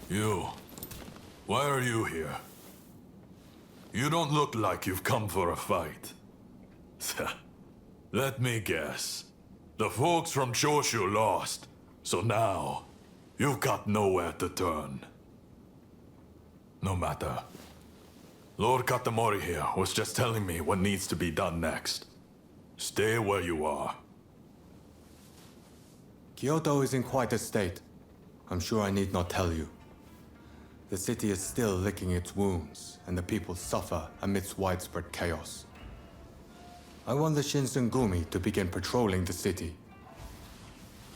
You. Why are you here? You don't look like you've come for a fight. Let me guess. The folks from Shoshu lost, so now you've got nowhere to turn. No matter. Lord Katamori here was just telling me what needs to be done next. Stay where you are. Kyoto is in quite a state. I'm sure I need not tell you. The city is still licking its wounds, and the people suffer amidst widespread chaos. I want the Shinsengumi to begin patrolling the city.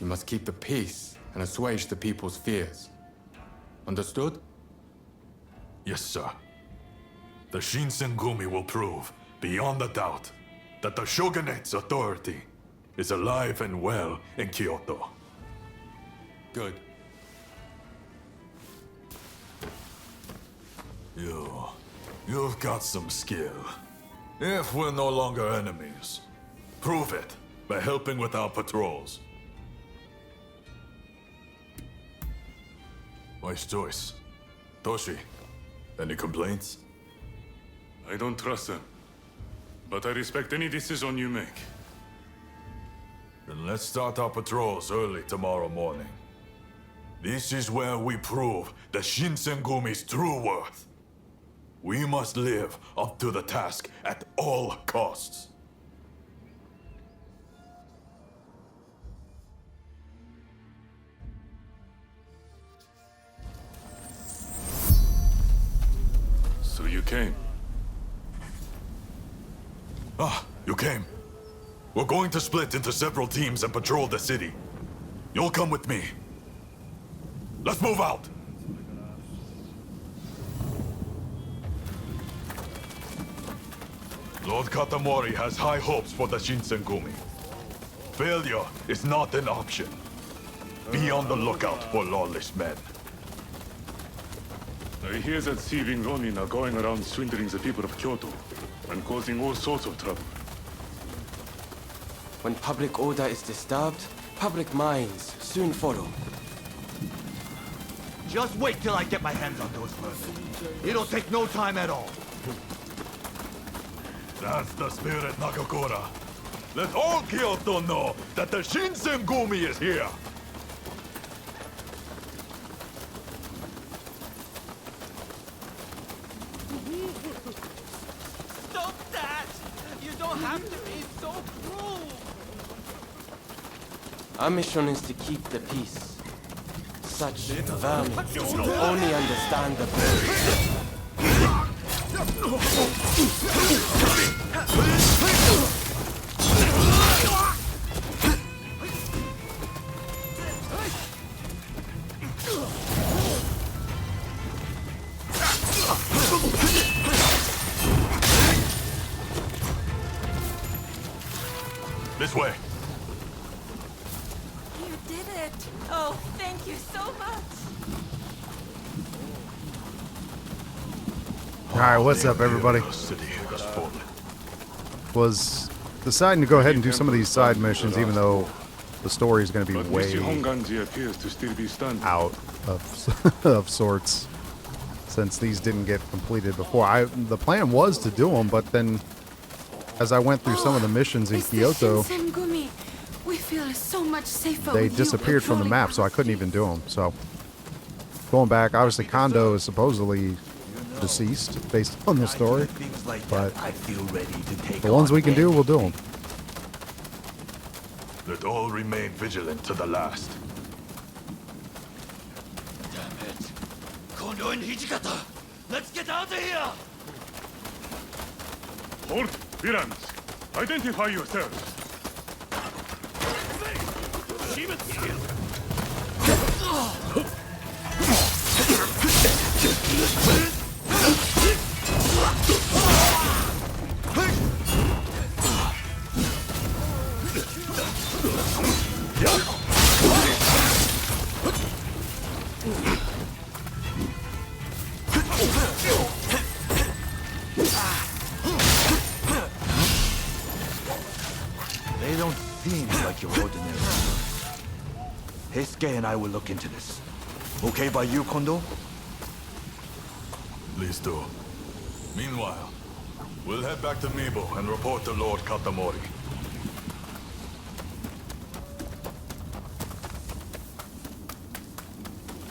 You must keep the peace and assuage the people's fears. Understood? Yes, sir. The Shinsengumi will prove, beyond a doubt, that the Shogunate's authority is alive and well in Kyoto. Good. You've got some skill. If we're no longer enemies, prove it by helping with our patrols. Wise choice. Toshi, any complaints? I don't trust them, but I respect any decision you make. Then let's start our patrols early tomorrow morning. This is where we prove the Shinsengumi's true worth. We must live up to the task at all costs. So you came. Ah, you came. We're going to split into several teams and patrol the city. You'll come with me. Let's move out! Lord Katamori has high hopes for the Shinsengumi. Failure is not an option. Be on the lookout for lawless men. I hear that thieving Rōnin are going around swindling the people of Kyoto and causing all sorts of trouble. When public order is disturbed, public minds soon follow. Just wait till I get my hands on those first. It'll take no time at all. That's the spirit, Nakakura. Let all Kyoto know that the Shinsengumi is here. Stop that! You don't have to be so cruel! Our mission is to keep the peace. Such vermin only understand the pain. This way. You did it! Oh, thank you so much! Alright, what's up everybody? Was deciding to go ahead and do some of these side missions even though the story is going to be way appears to still be standing. out of sorts since these didn't get completed before. The plan was to do them, but then as I went through some of the missions in Kyoto, we feel so much safer they with you disappeared from the map, so I couldn't even do them. So going back, obviously Kondo is supposedly deceased based on the story, but the ones we can do, we'll do them. Let all remain vigilant to the last. Damn it. Kondo and Hijikata! Let's get out of here! Hold, villains! Identify yourselves! They don't seem like your ordinary. Heisuke and I will look into this. Okay by you, Kondo? Please do. Meanwhile, we'll head back to Mibo and report to Lord Katamori.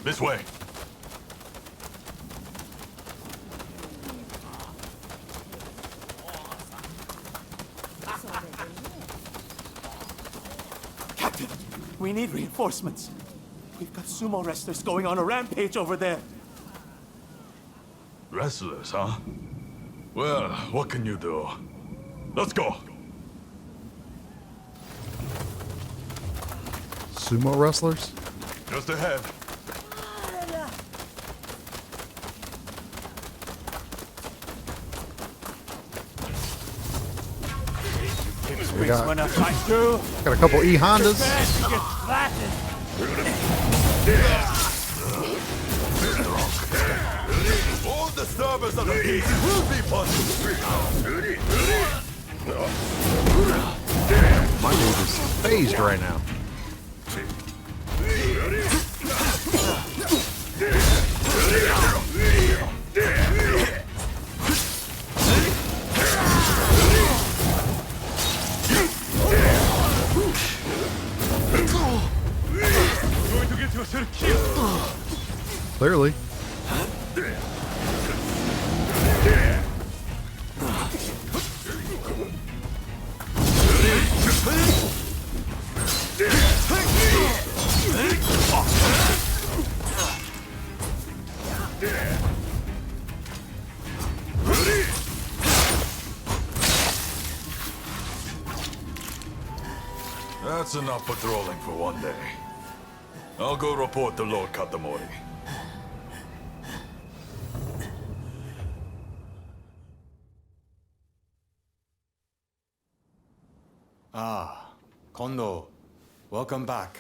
This way. Captain, we need reinforcements. We've got sumo wrestlers going on a rampage over there. Wrestlers, huh? Well, what can you do? Let's go. Sumo wrestlers? Just ahead. We got, When I fight through, got a couple E Hondas. fast get flattened. All the servers of the peace will be punished. My dude is phased right now. Going to get yourself killed. Clearly. That's enough patrolling for one day. I'll go report to Lord Katamori. Ah, Kondo. Welcome back.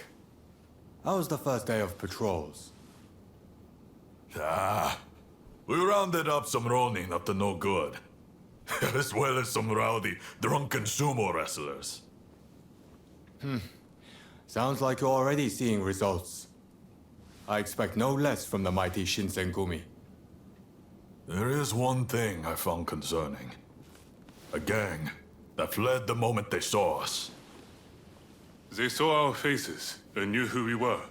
How was the first day of patrols? We rounded up some Rōnin up to no good. As well as some rowdy, drunken sumo wrestlers. Sounds like you're already seeing results. I expect no less from the mighty Shinsengumi. There is one thing I found concerning. A gang that fled the moment they saw us. They saw our faces and knew who we were.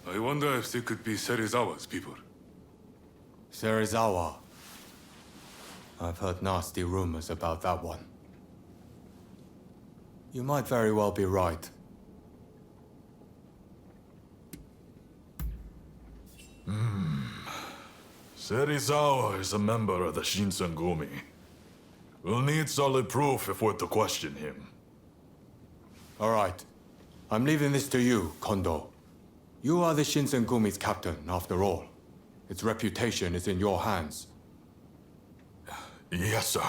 I wonder if they could be Serizawa's people. Serizawa. I've heard nasty rumors about that one. You might very well be right. Serizawa is a member of the Shinsengumi. We'll need solid proof if we're to question him. All right. I'm leaving this to you, Kondo. You are the Shinsengumi's captain, after all. Its reputation is in your hands. Yes, sir.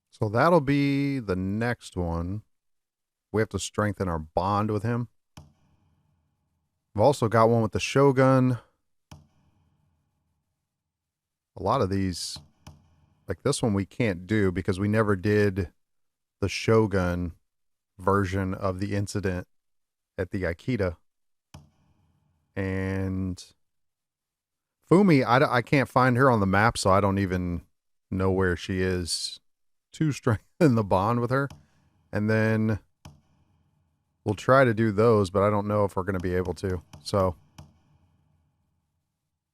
So that'll be the next one. We have to strengthen our bond with him. I've also got one with the Shogun. A lot of these, like this one we can't do because we never did the Shogun version of the incident at the Aikida. And Fumi, I can't find her on the map, so I don't even know where she is to strengthen the bond with her. And then we'll try to do those, but I don't know if we're going to be able to. So,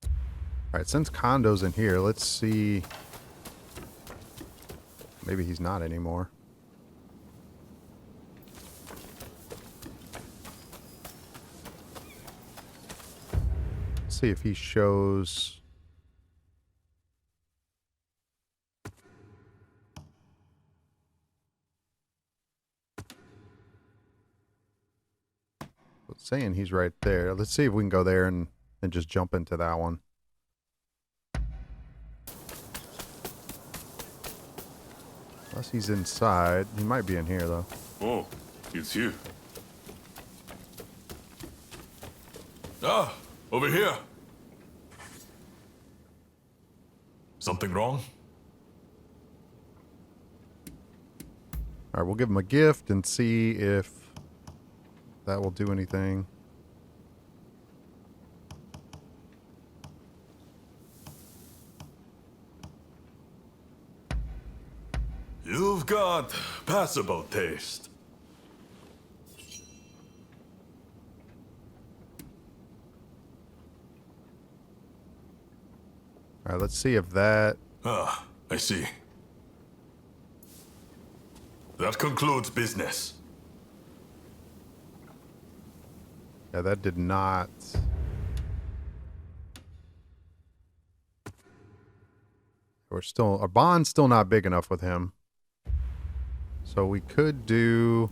all right, since Kondo's in here, let's see. Maybe he's not anymore. Let's see if he shows. It's saying he's right there. Let's see if we can go there and just jump into that one. Unless he's inside. He might be in here, though. Oh, it's you. Ah, over here. Something wrong? All right, we'll give him a gift and see if that will do anything. You've got passable taste. All right, let's see if that... Ah, I see. That concludes business. Yeah, that did not... We're still... Our bond's still not big enough with him. So we could do...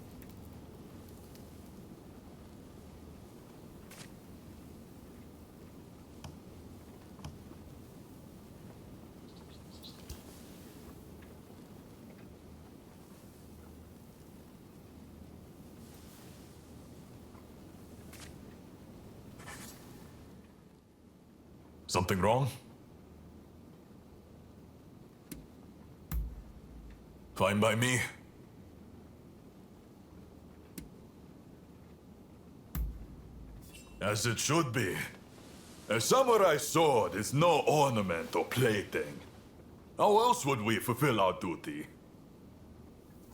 Something wrong? Fine by me. As it should be. A samurai sword is no ornament or plaything. How else would we fulfill our duty?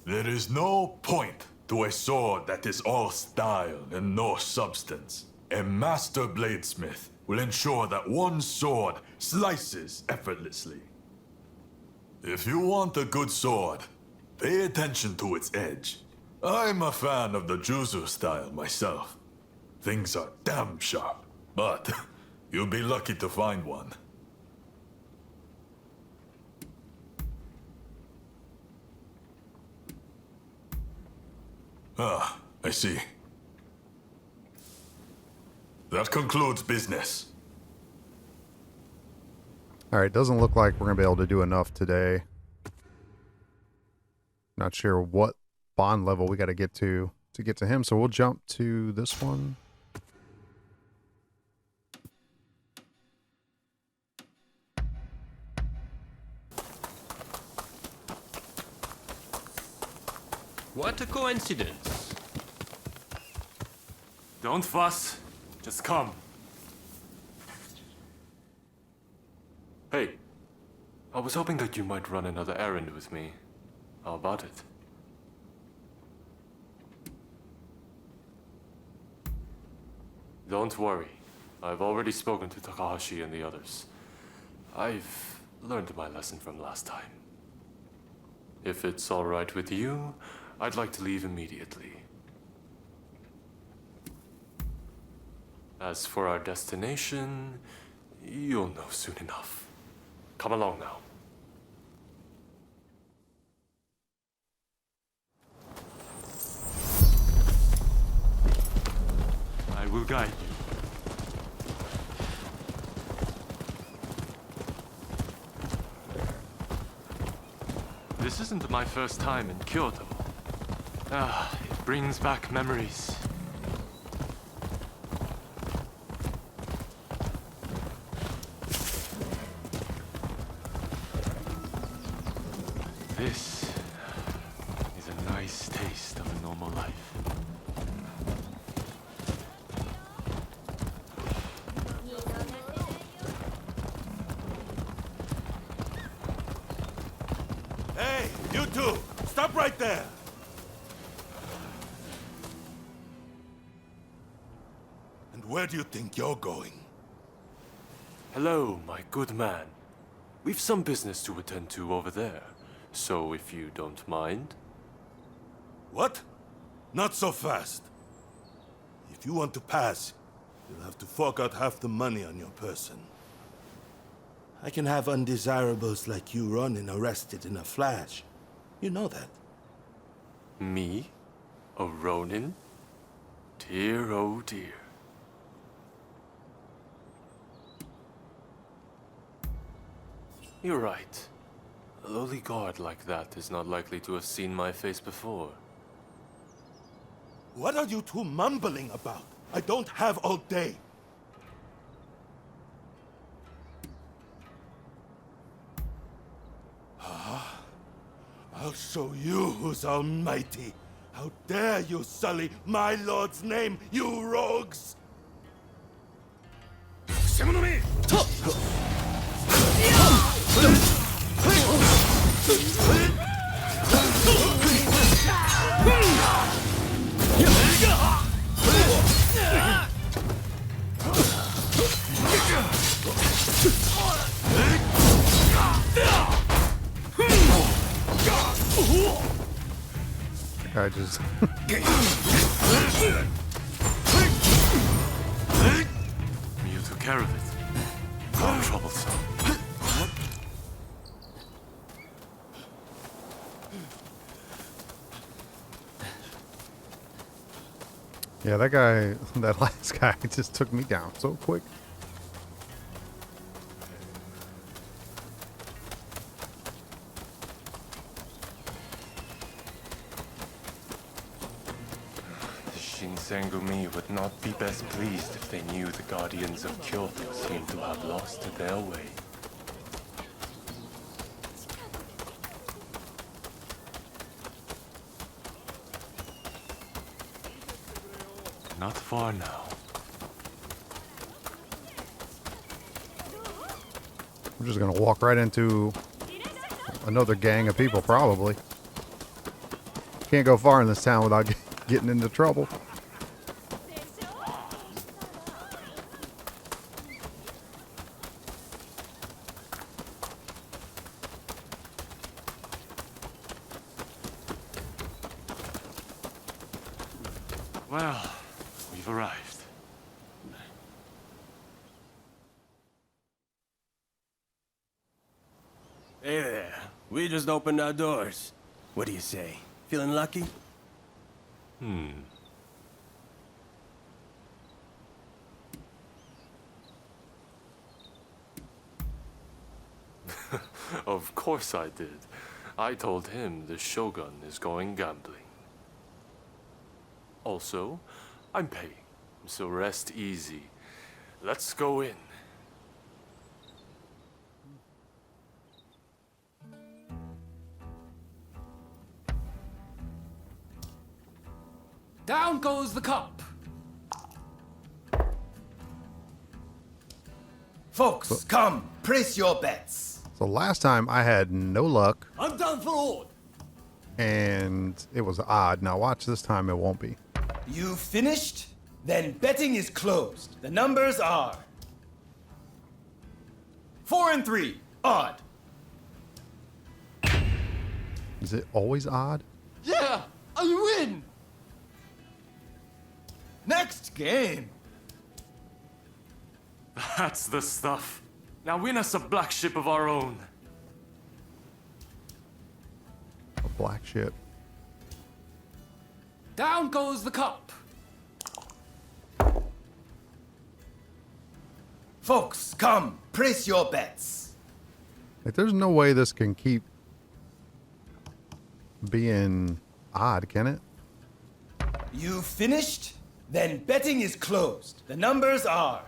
There is no point to a sword that is all style and no substance. A master bladesmith will ensure that one sword slices effortlessly. If you want a good sword, pay attention to its edge. I'm a fan of the Juzu style myself. Things are damn sharp, but you'll be lucky to find one. Ah, I see. That concludes business. All right, doesn't look like we're going to be able to do enough today. Not sure what bond level we got to get to him, so we'll jump to this one. What a coincidence. Don't fuss. Just come. Hey, I was hoping that you might run another errand with me. How about it? Don't worry. I've already spoken to Takahashi and the others. I've learned my lesson from last time. If it's all right with you, I'd like to leave immediately. As for our destination, you'll know soon enough. Come along now. I will guide you. This isn't my first time in Kyoto. It brings back memories. This is a nice taste of a normal life. Hey, you two! Stop right there! And where do you think you're going? Hello, my good man. We've some business to attend to over there, so if you don't mind. What? Not so fast. If you want to pass, you'll have to fork out half the money on your person. I can have undesirables like you Rōnin arrested in a flash. You know that. Me? A Rōnin? Dear, oh dear. You're right. A lowly guard like that is not likely to have seen my face before. What are you two mumbling about? I don't have all day. I'll show you who's almighty. How dare you sully my lord's name, you rogues! I just You took care of it. How troublesome. yeah, that guy, that last guy just took me down so quick. Shinsengumi would not be best pleased if they knew the guardians of Kyoto seemed to have lost their way. Not far now. I'm just gonna walk right into another gang of people, probably. Can't go far in this town without getting into trouble. Well, we've arrived. Hey there. We just opened our doors. What do you say? Feeling lucky? Of course I did. I told him the Shogun is going gambling. Also, I'm paying, so rest easy. Let's go in. Down goes the cup. Folks, come, place your bets. So last time I had no luck I'm down for all. and it was odd. Now watch this time, it won't be. You finished? Then betting is closed. The numbers are 4 and 3, odd. Is it always odd? Yeah, I win. Next game. That's the stuff. Now win us a black ship of our own. A black ship. Down goes the cup. Folks, come, place your bets. Like, there's no way this can keep being odd, can it? You finished? Then betting is closed. The numbers are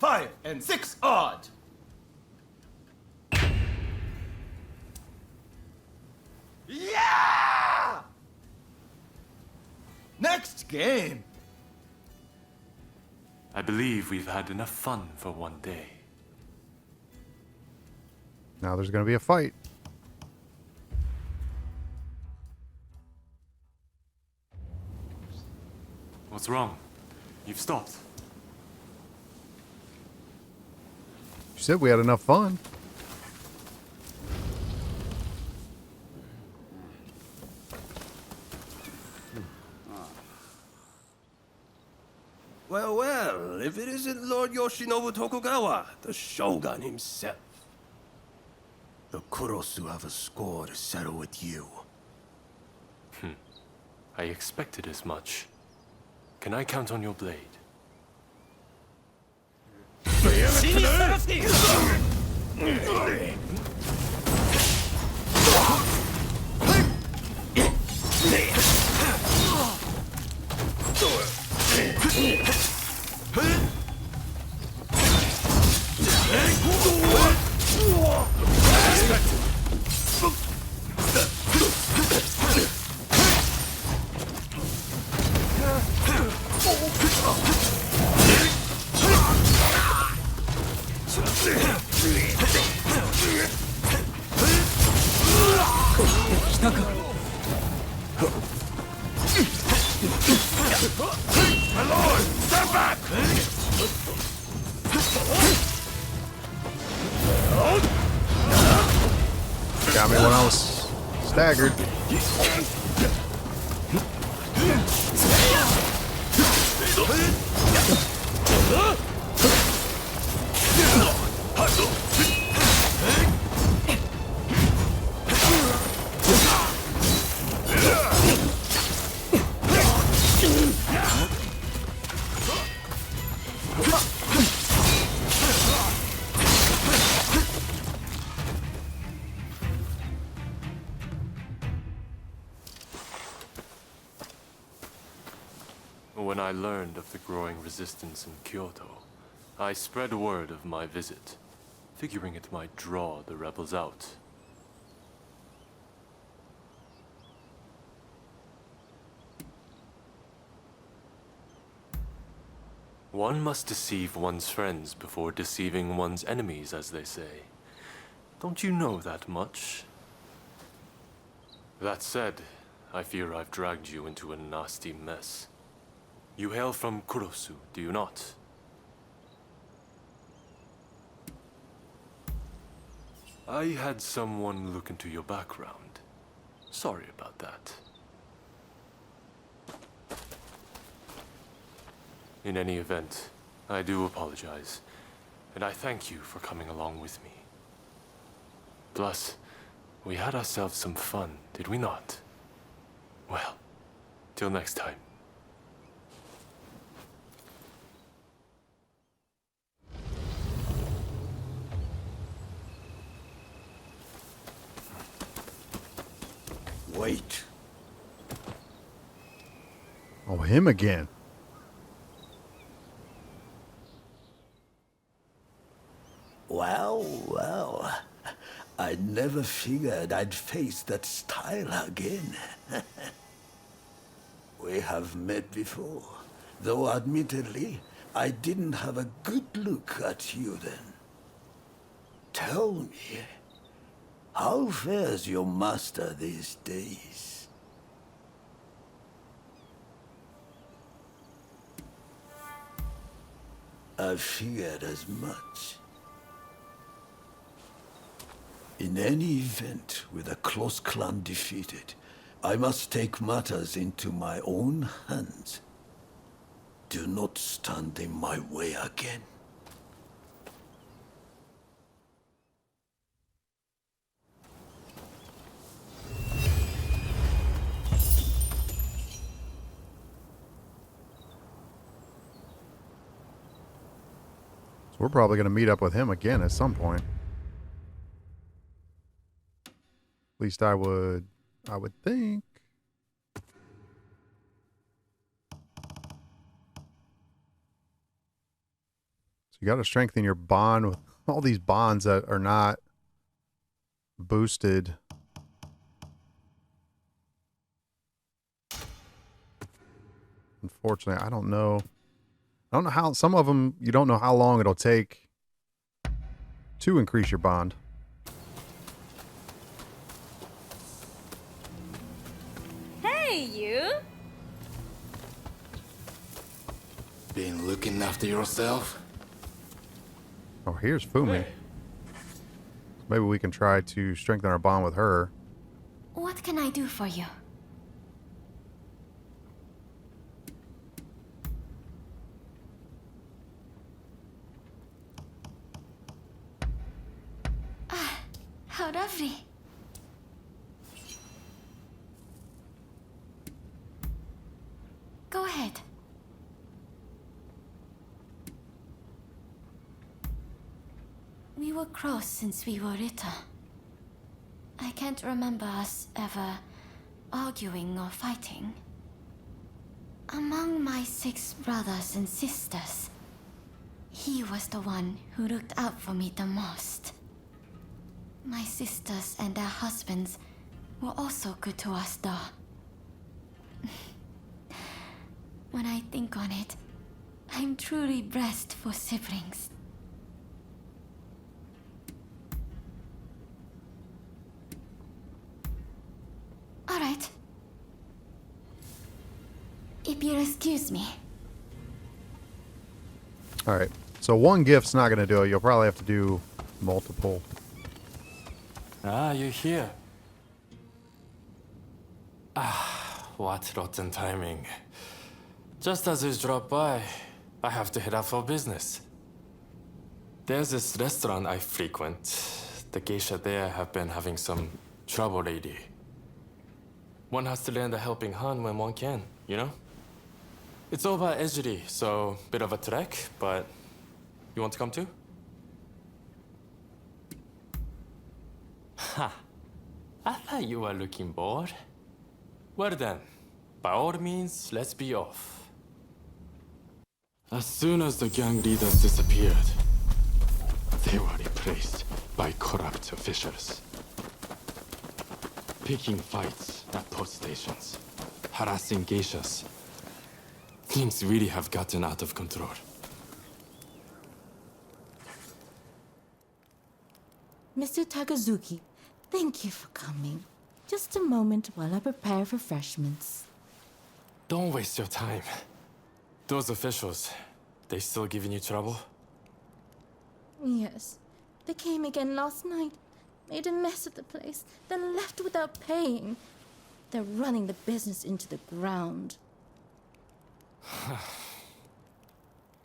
5 and 6, odd. Yeah! Next game. I believe we've had enough fun for one day. Now there's going to be a fight. What's wrong? You've stopped. You said we had enough fun. Well, well, if it isn't Lord Yoshinobu Tokugawa, the Shogun himself. The Kurosu have a score to settle with you. I expected as much. Can I count on your blade? My lord! Stand back! Got me when I was staggered. When I learned of the growing resistance in Kyoto, I spread word of my visit, figuring it might draw the rebels out. One must deceive one's friends before deceiving one's enemies, as they say. Don't you know that much? That said, I fear I've dragged you into a nasty mess. You hail from Kurosu, do you not? I had someone look into your background. Sorry about that. In any event, I do apologize, and I thank you for coming along with me. Plus, we had ourselves some fun, did we not? Well, till next time. Wait. Oh, him again. Well, I never figured I'd face that style again. We have met before, though admittedly, I didn't have a good look at you then. Tell me, how fares your master these days? I figured as much. In any event, with a close clan defeated, I must take matters into my own hands. Do not stand in my way again. So we're probably going to meet up with him again at some point. At least I would think. So you got to strengthen your bond with all these bonds that are not boosted. Unfortunately, I don't know how, some of them you don't know how long it'll take to increase your bond. Hey, you! Been looking after yourself? Oh, here's Fumi. Maybe we can try to strengthen our bond with her. What can I do for you? Ah, how lovely. Go ahead. We were close since we were little. I can't remember us ever arguing or fighting. Among my 6 brothers and sisters, he was the one who looked out for me the most. My sisters and their husbands were also good to us, though. When I think on it, I'm truly blessed for siblings. All right. If you'll excuse me. Alright. So one gift's not going to do it. You'll probably have to do multiple. Ah, you're here. What rotten timing. Just as you drop by, I have to head out for business. There's this restaurant I frequent. The geisha there have been having some trouble lately. One has to lend a helping hand when one can, you know? It's over Ejiri, so bit of a trek, but you want to come too? Ha! I thought you were looking bored. Well then, by all means, let's be off. As soon as the gang leaders disappeared, they were replaced by corrupt officials. Picking fights at post stations, harassing geishas. Things really have gotten out of control. Mr. Takazuki, thank you for coming. Just a moment while I prepare refreshments. Don't waste your time. Those officials, they still giving you trouble? Yes. They came again last night, made a mess of the place, then left without paying. They're running the business into the ground.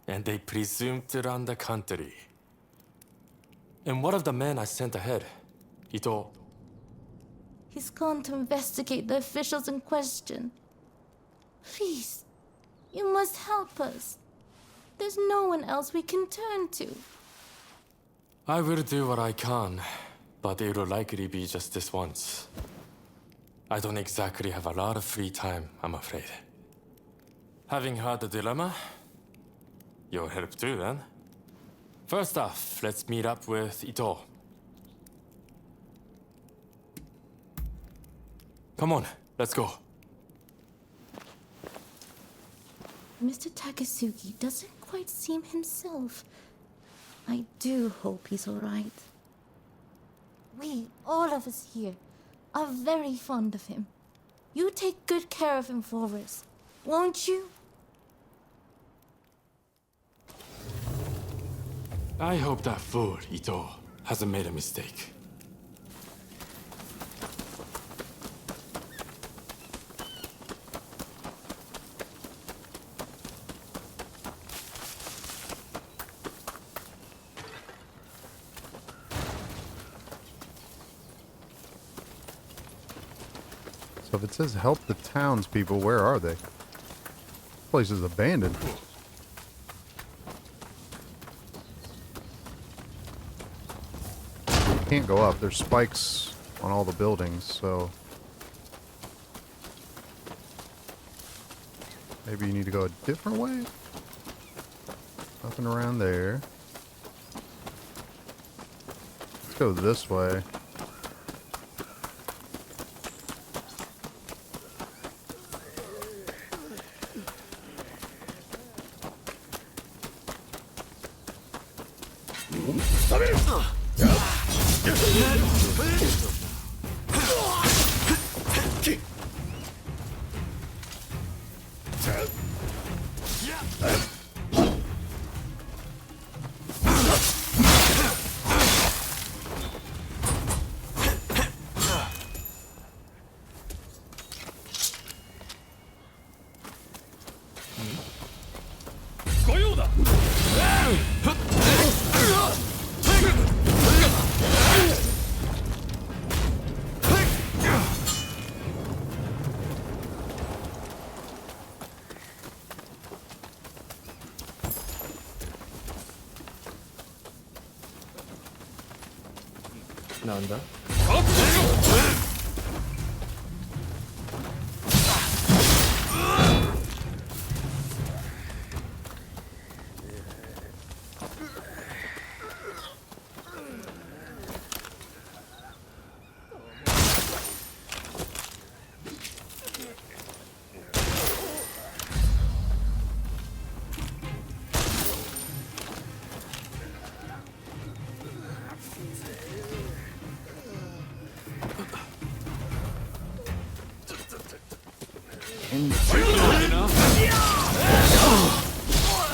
And they presume to run the country. And what of the man I sent ahead? Ito. He's gone to investigate the officials in question. Please, you must help us. There's no one else we can turn to. I will do what I can, but it will likely be just this once. I don't exactly have a lot of free time, I'm afraid. Having heard the dilemma, you'll help too then. First off, let's meet up with Ito. Come on, let's go. Mr. Takasugi doesn't quite seem himself. I do hope he's all right. We, all of us here, are very fond of him. You take good care of him for us, won't you? I hope that fool, Ito, hasn't made a mistake. So if it says help the townspeople, where are they? This place is abandoned. You can't go up. There's spikes on all the buildings, so maybe you need to go a different way? Nothing around there. Let's go this way. Nanda?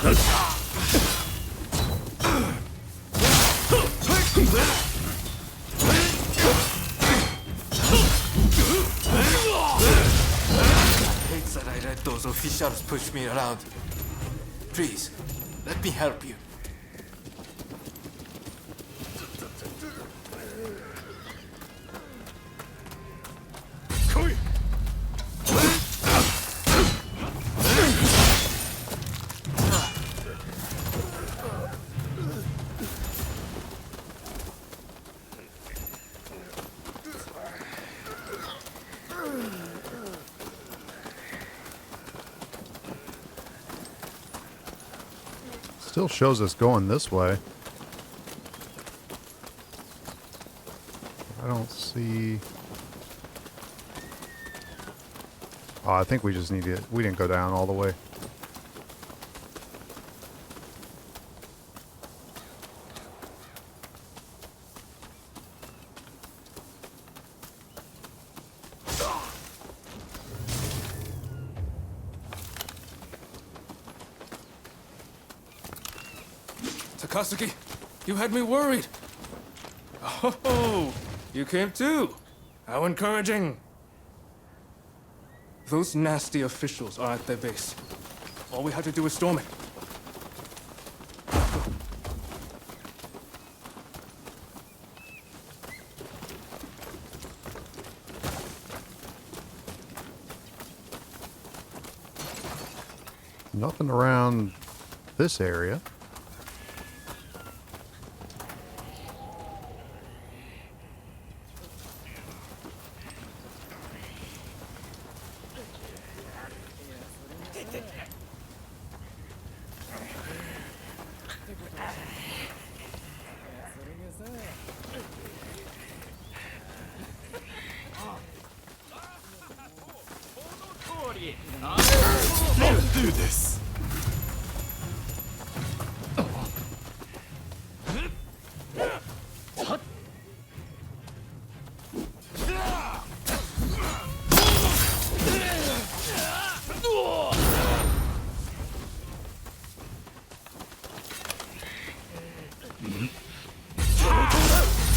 Hates that I let those officials push me around. Please, let me help you. Still shows us going this way. I don't see... Oh, I think we just need to... We didn't go down all the way. Takasugi, you had me worried. Oh, you came too. How encouraging. Those nasty officials are at their base. All we had to do was storm it. Nothing around this area. Let's do this.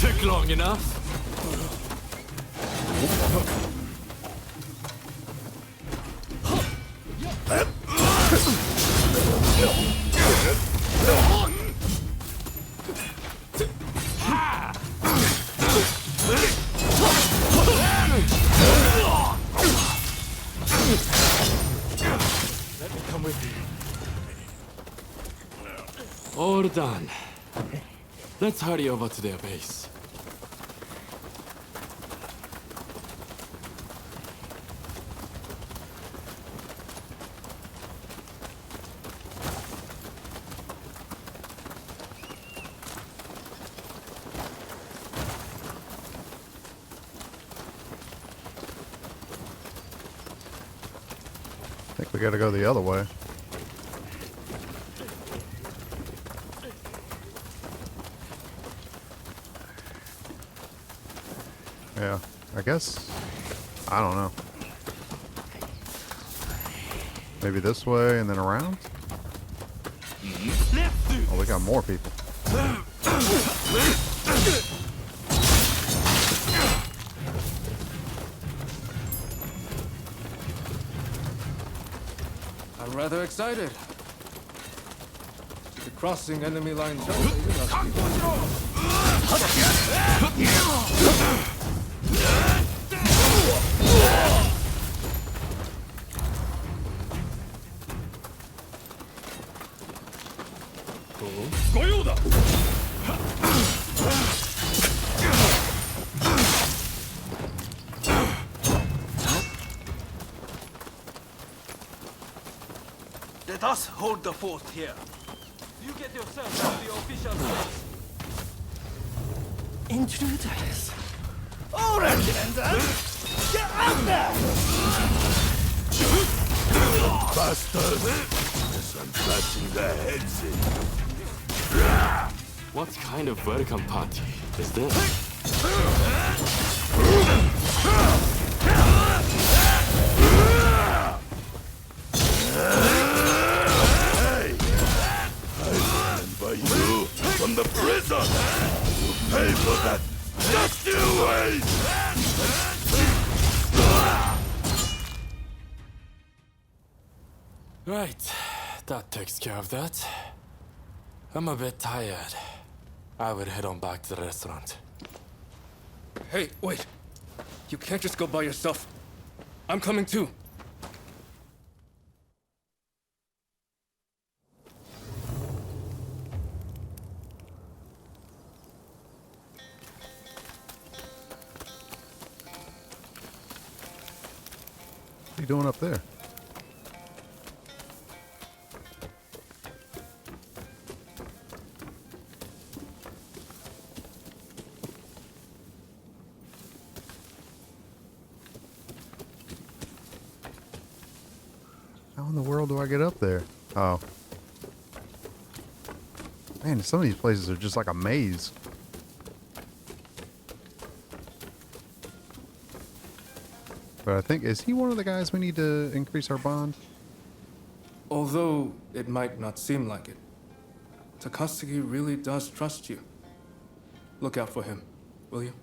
Took long enough. Let me come with you. All done. Let's hurry over to their base. I think we gotta go the other way. Yeah, I guess, I don't know. Maybe this way and then around? Oh, we got more people. I'm rather excited. To be crossing enemy lines. You must Let us hold the fort here. You get yourself to the official base. Intruders. All right, then. Get out there! Bastards! Guess I'm bashing their heads in. What kind of welcome party is this? Right, that takes care of that. I'm a bit tired. I would head on back to the restaurant. Hey, wait. You can't just go by yourself. I'm coming too. What are you doing up there? How in the world do I get up there? Oh. Man, some of these places are just like a maze. But I think, is he one of the guys we need to increase our bond? Although it might not seem like it, Takasugi really does trust you. Look out for him, will you?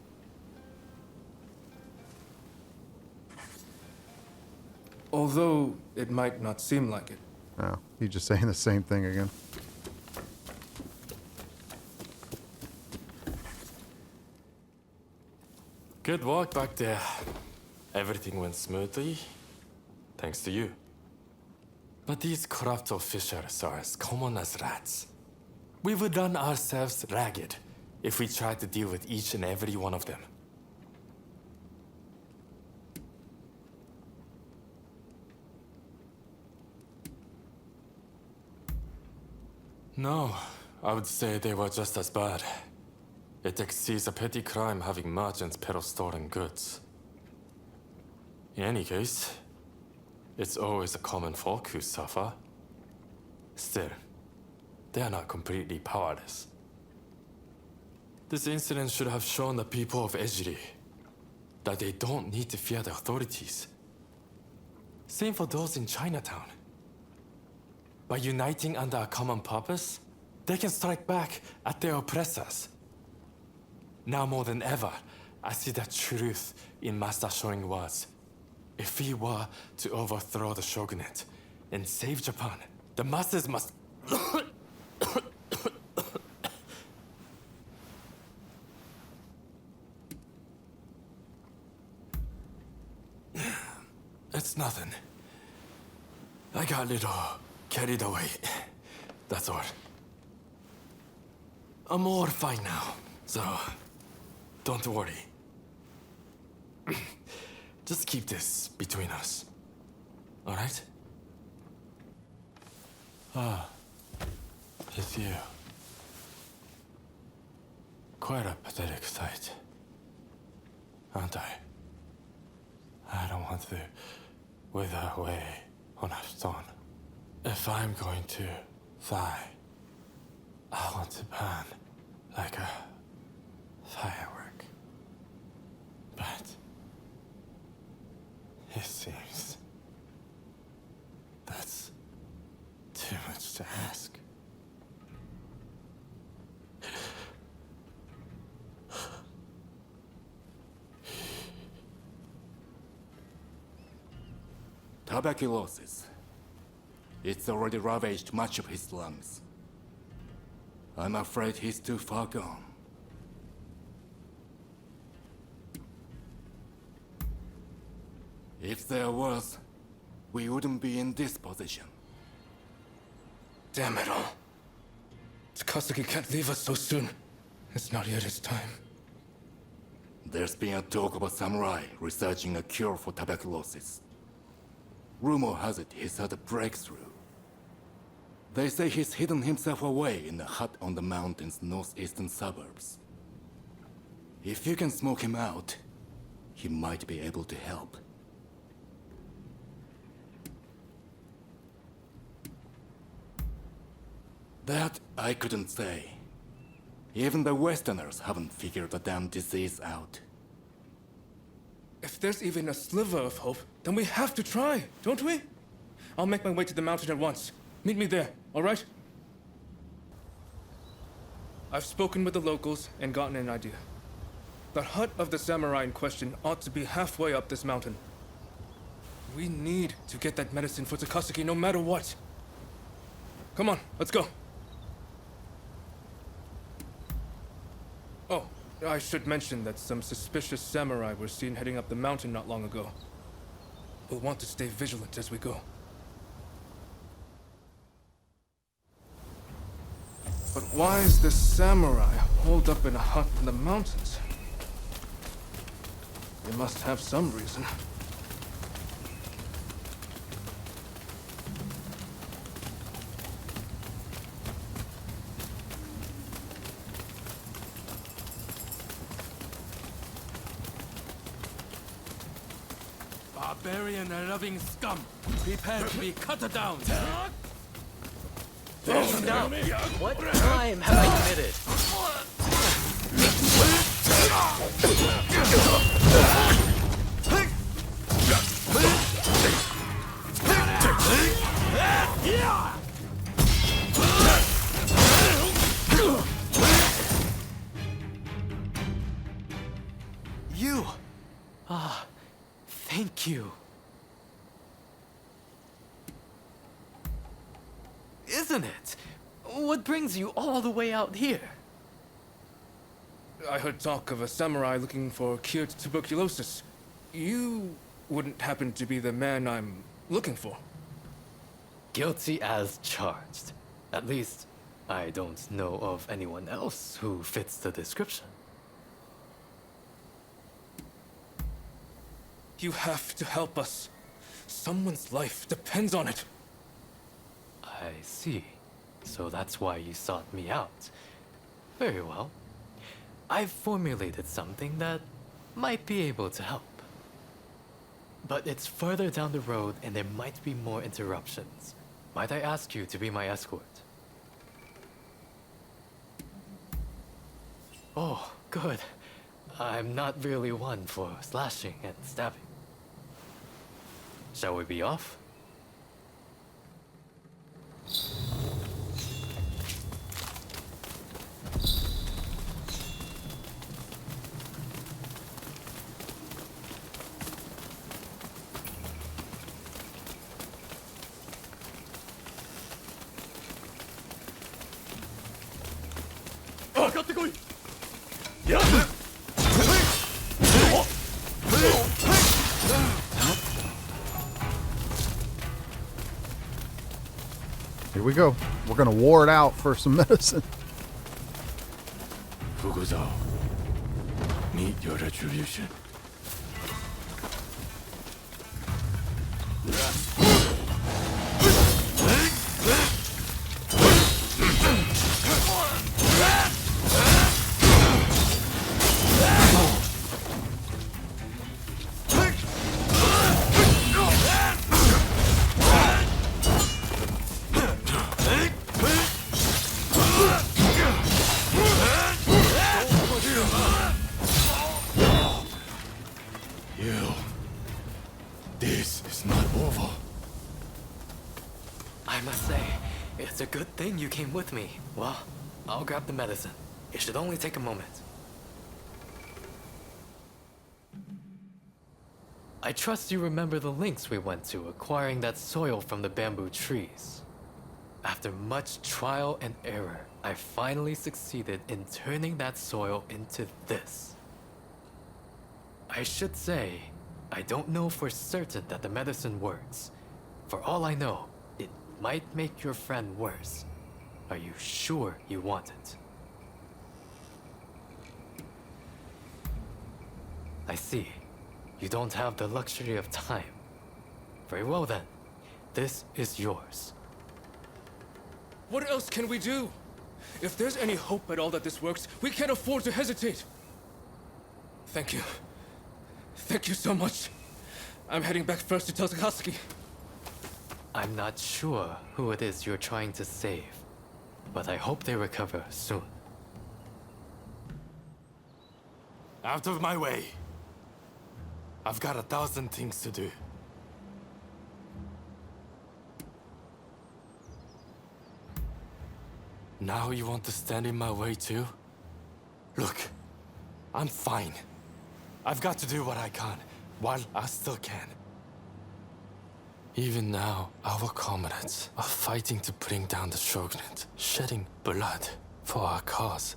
Although it might not seem like it. Oh, he's just saying the same thing again. Good work back there. Everything went smoothly, thanks to you. But these corrupt officials are as common as rats. We would run ourselves ragged if we tried to deal with each and every one of them. No, I would say they were just as bad. It exceeds a petty crime having merchants peddle stolen goods. In any case, it's always the common folk who suffer. Still, they are not completely powerless. This incident should have shown the people of Ejiri that they don't need to fear the authorities. Same for those in Chinatown. By uniting under a common purpose, they can strike back at their oppressors. Now more than ever, I see the truth in Master Showing words. If we were to overthrow the shogunate and save Japan, the masses must... It's nothing. I got a little carried away. That's all. I'm all fine now, so don't worry. Just keep this between us. All right? Ah, it's you. Quite a pathetic sight, aren't I? I don't want to wither away on a stone. If I'm going to die, I want to burn like a firework. But it seems that's too much to ask. Tuberculosis. It's already ravaged much of his lungs. I'm afraid he's too far gone. If there was, we wouldn't be in this position. Damn it all. Takasugi can't leave us so soon. It's not yet his time. There's been a talk of a samurai researching a cure for tuberculosis. Rumor has it he's had a breakthrough. They say he's hidden himself away in a hut on the mountain's northeastern suburbs. If you can smoke him out, he might be able to help. That I couldn't say. Even the Westerners haven't figured the damn disease out. If there's even a sliver of hope, then we have to try, don't we? I'll make my way to the mountain at once. Meet me there, all right? I've spoken with the locals and gotten an idea. The hut of the samurai in question ought to be halfway up this mountain. We need to get that medicine for Takasugi no matter what. Come on, let's go. Oh, I should mention that some suspicious samurai were seen heading up the mountain not long ago. We'll want to stay vigilant as we go. But why is this samurai holed up in a hut in the mountains? They must have some reason. Barbarian and loving scum, prepare to be cut down. Now, what crime have I committed? You! Ah, thank you. Isn't it? What brings you all the way out here? I heard talk of a samurai looking for a cure to tuberculosis. You wouldn't happen to be the man I'm looking for. Guilty as charged. At least, I don't know of anyone else who fits the description. You have to help us. Someone's life depends on it. I see. So that's why you sought me out. Very well. I've formulated something that might be able to help. But it's further down the road and there might be more interruptions. Might I ask you to be my escort? Oh, good. I'm not really one for slashing and stabbing. Shall we be off? Here we go. We're gonna ward out for some medicine. Fukuzao, meet your retribution. This is not over. I must say, it's a good thing you came with me. Well, I'll grab the medicine. It should only take a moment. I trust you remember the lengths we went to acquiring that soil from the bamboo trees. After much trial and error, I finally succeeded in turning that soil into this. I should say, I don't know for certain that the medicine works. For all I know, it might make your friend worse. Are you sure you want it? I see. You don't have the luxury of time. Very well then. This is yours. What else can we do? If there's any hope at all that this works, we can't afford to hesitate. Thank you. Thank you so much. I'm heading back first to tell Takasugi. I'm not sure who it is you're trying to save, but I hope they recover soon. Out of my way. I've got 1,000 things to do. Now you want to stand in my way too? Look, I'm fine. I've got to do what I can while I still can. Even now, our comrades are fighting to bring down the shogunate, shedding blood for our cause.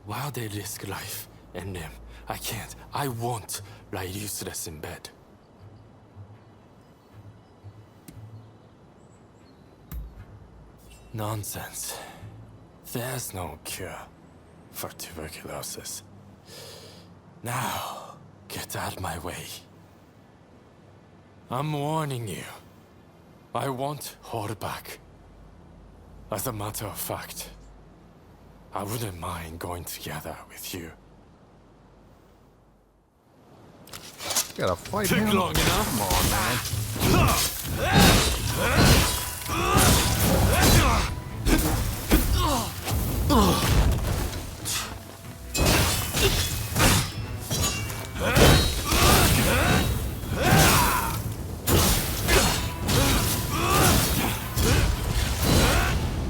While they risk life and limb, I won't lie useless in bed. Nonsense. There's no cure for tuberculosis. Now, get out of my way. I'm warning you. I won't hold back. As a matter of fact, I wouldn't mind going together with you. Gotta fight Took him. long enough? Come on, man.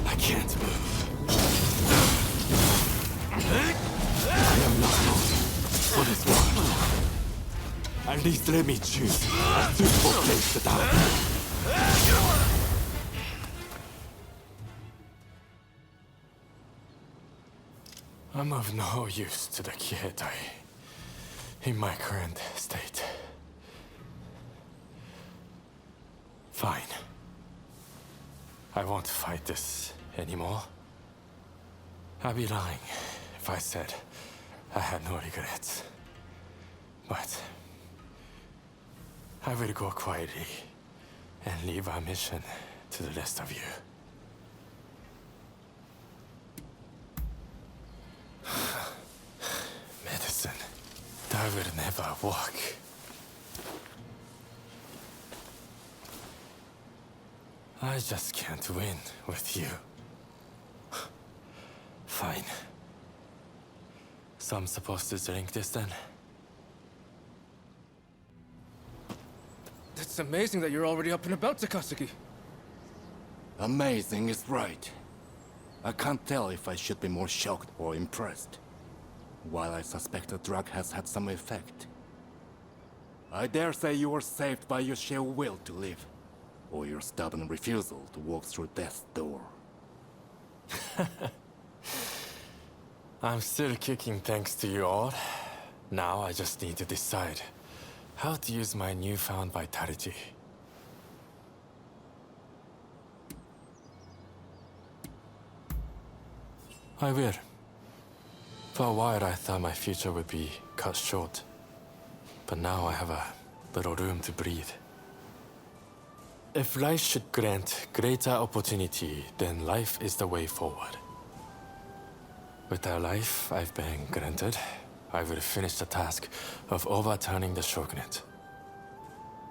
I can't move. I am not known for this world. At least let me choose a suitable place to die. I'm of no use to the Kyotai in my current state. Fine. I won't fight this anymore. I'd be lying if I said I had no regrets. But I will go quietly and leave our mission to the rest of you. Medicine. That will never work. I just can't win with you. Fine. So I'm supposed to drink this then? It's amazing that you're already up and about, Takasugi. Amazing is right. I can't tell if I should be more shocked or impressed. While I suspect the drug has had some effect. I dare say you were saved by your sheer will to live, or your stubborn refusal to walk through death's door. I'm still kicking thanks to you all. Now I just need to decide how to use my newfound vitality. I will. For a while I thought my future would be cut short. But now I have a little room to breathe. If life should grant greater opportunity, then life is the way forward. With the life I've been granted, I will finish the task of overturning the shogunate.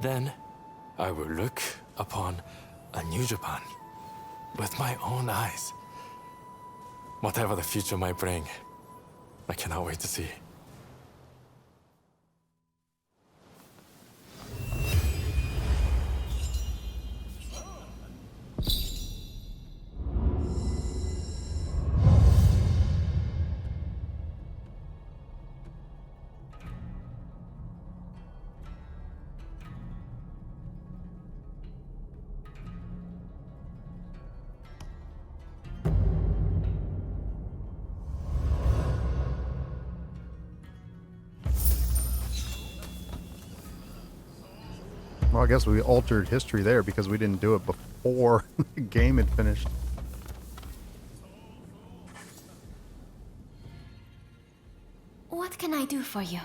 Then, I will look upon a new Japan with my own eyes. Whatever the future might bring, I cannot wait to see. Well, I guess we altered history there because we didn't do it before the game had finished. What can I do for you?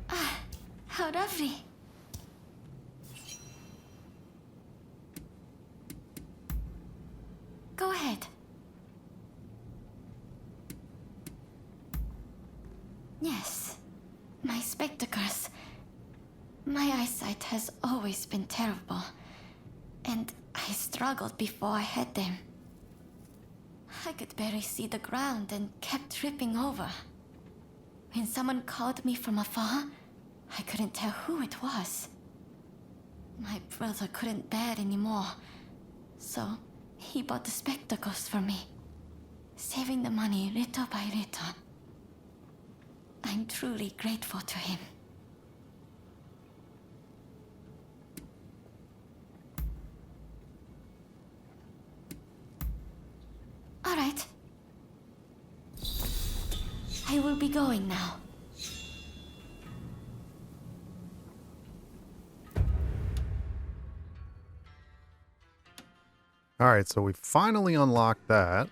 Ah, how lovely. Go ahead. Yes, my spectacles. My eyesight has always been terrible, and I struggled before I had them. I could barely see the ground and kept tripping over. When someone called me from afar, I couldn't tell who it was. My brother couldn't bear it anymore, so He bought the spectacles for me, saving the money little by little. I'm truly grateful to him. All right. I will be going now. All right, so we finally unlocked that.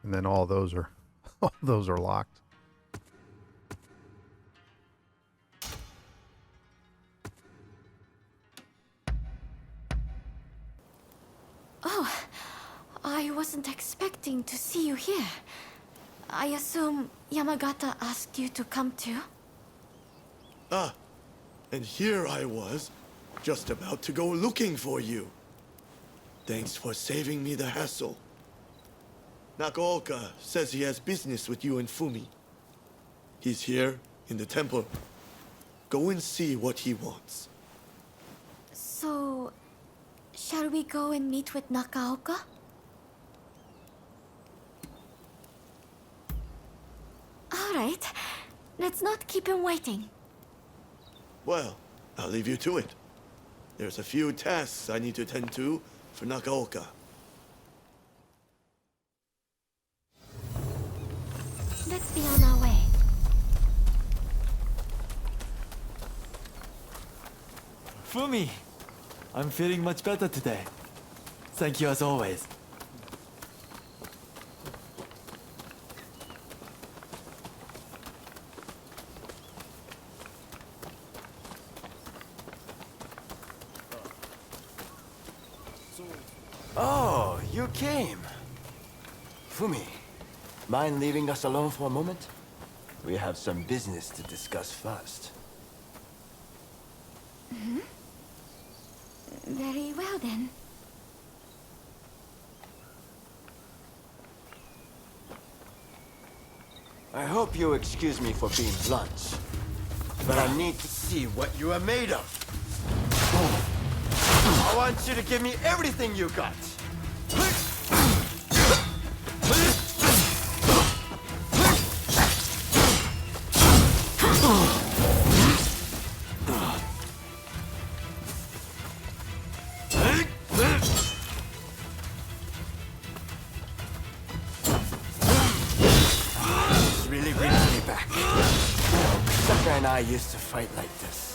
And then all those are locked. Oh, I wasn't expecting to see you here. I assume Yamagata asked you to come too? Ah, and here I was, just about to go looking for you. Thanks for saving me the hassle. Nakaoka says he has business with you and Fumi. He's here, in the temple. Go and see what he wants. So, shall we go and meet with Nakaoka? All right, let's not keep him waiting. Well, I'll leave you to it. There's a few tasks I need to tend to for Nakaoka. Let's be on our way. Fumi! I'm feeling much better today. Thank you as always. Oh, you came. Fumi, mind leaving us alone for a moment? We have some business to discuss first. Mm-hmm. Very well then. I hope you'll excuse me for being blunt, but I need to see what you are made of. I want you to give me everything you got. This really brings me back. Saka and I used to fight like this.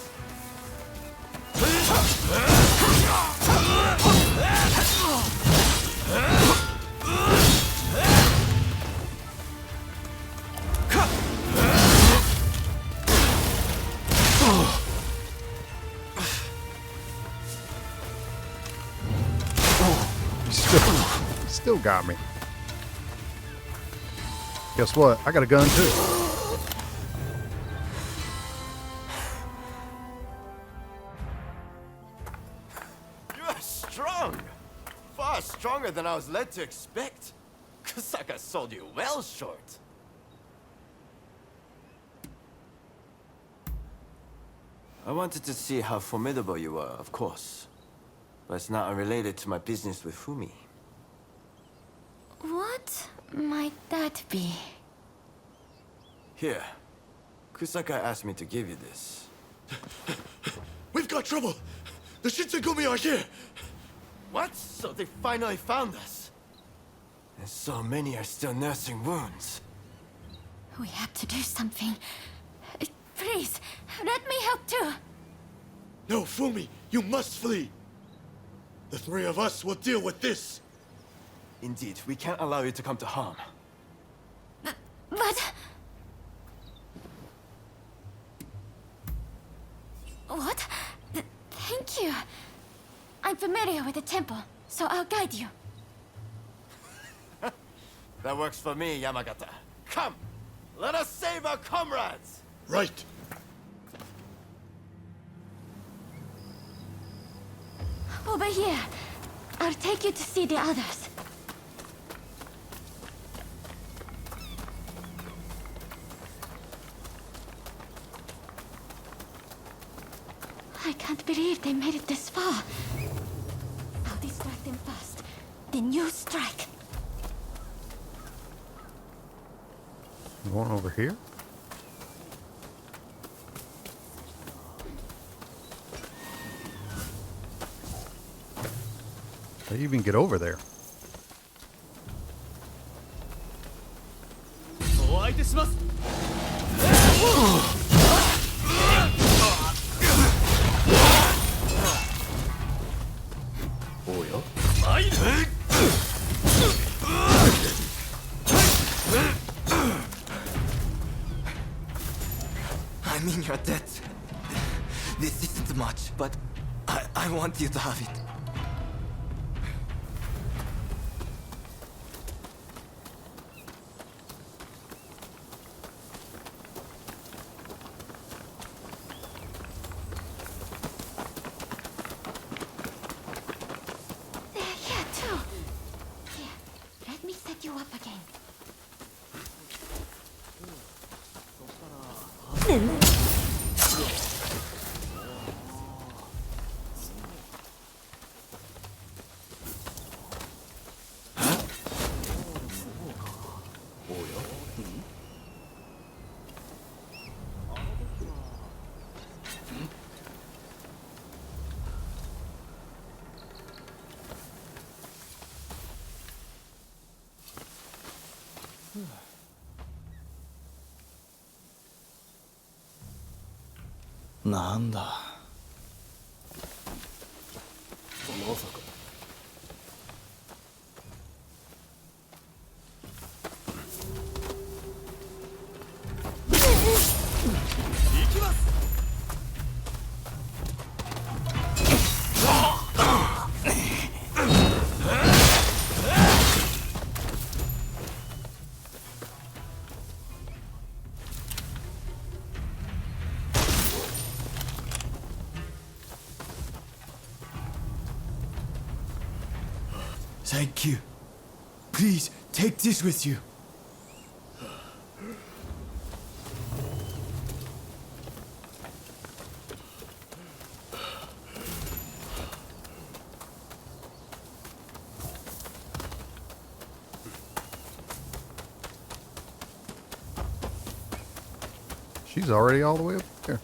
Still got me. Guess what? I got a gun too. You are strong. Far stronger than I was led to expect. Kusaka sold you well short. I wanted to see how formidable you were, of course. But it's not unrelated to my business with Fumi. What might that be? Here. Kusaka asked me to give you this. We've got trouble! The Shitsugumi are here! What? So they finally found us? And so many are still nursing wounds. We have to do something. Please, let me help too. No, Fumi, you must flee! The three of us will deal with this! Indeed, we can't allow you to come to harm. But... What? Thank you. I'm familiar with the temple, so I'll guide you. That works for me, Yamagata. Come! Let us save our comrades! Right! Over here. I'll take you to see the others. I can't believe they made it this far. then you strike. Going over here? How do you even get over there? I mean your debt. This isn't much, but I want you to have it. They're here too. Here, let me set you up again. Nanda. まさか。行きます。Thank you. Please, take this with you. She's already all the way up there.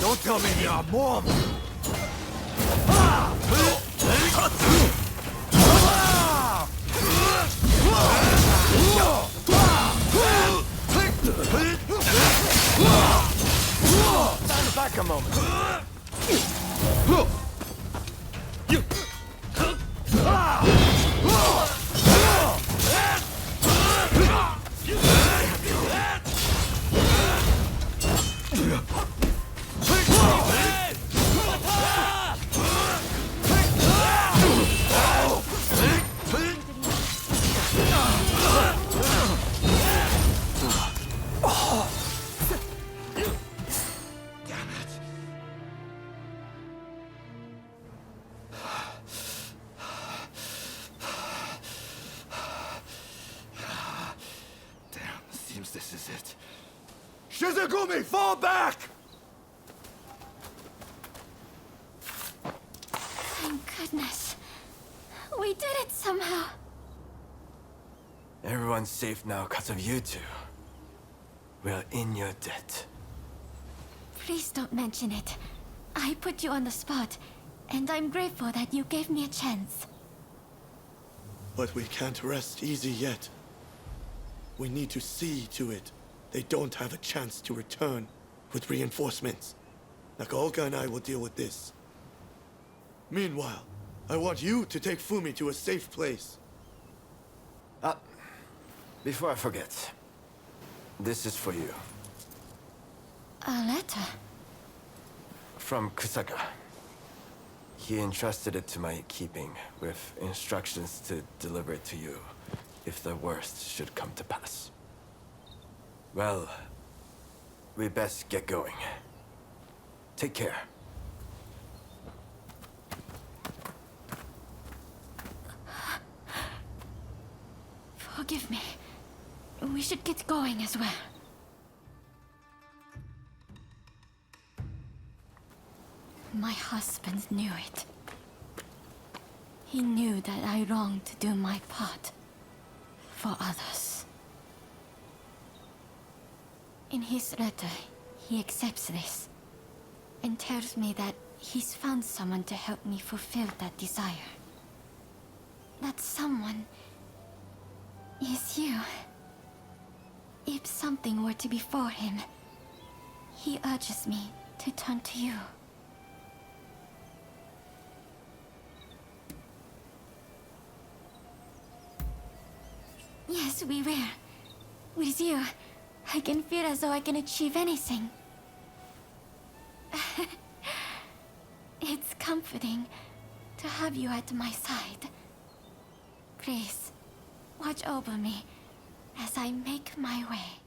Don't tell me you're mom. Stand back a moment. Seems this is it. Shizugumi, fall back! Thank goodness. We did it somehow. Everyone's safe now because of you two. We're in your debt. Please don't mention it. I put you on the spot, and I'm grateful that you gave me a chance. But we can't rest easy yet. We need to see to it they don't have a chance to return with reinforcements. Nakaoka and I will deal with this. Meanwhile, I want you to take Fumi to a safe place. Before I forget, this is for you. A letter? From Kusaka. He entrusted it to my keeping, with instructions to deliver it to you, if the worst should come to pass. Well, we best get going. Take care. Forgive me. We should get going as well. My husband knew it. He knew that I longed to do my part for others. In his letter, he accepts this and tells me that he's found someone to help me fulfill that desire. That someone is you. If something were to befall him, he urges me to turn to you. Yes, we will. With you, I can feel as though I can achieve anything. It's comforting to have you at my side. Please, watch over me as I make my way.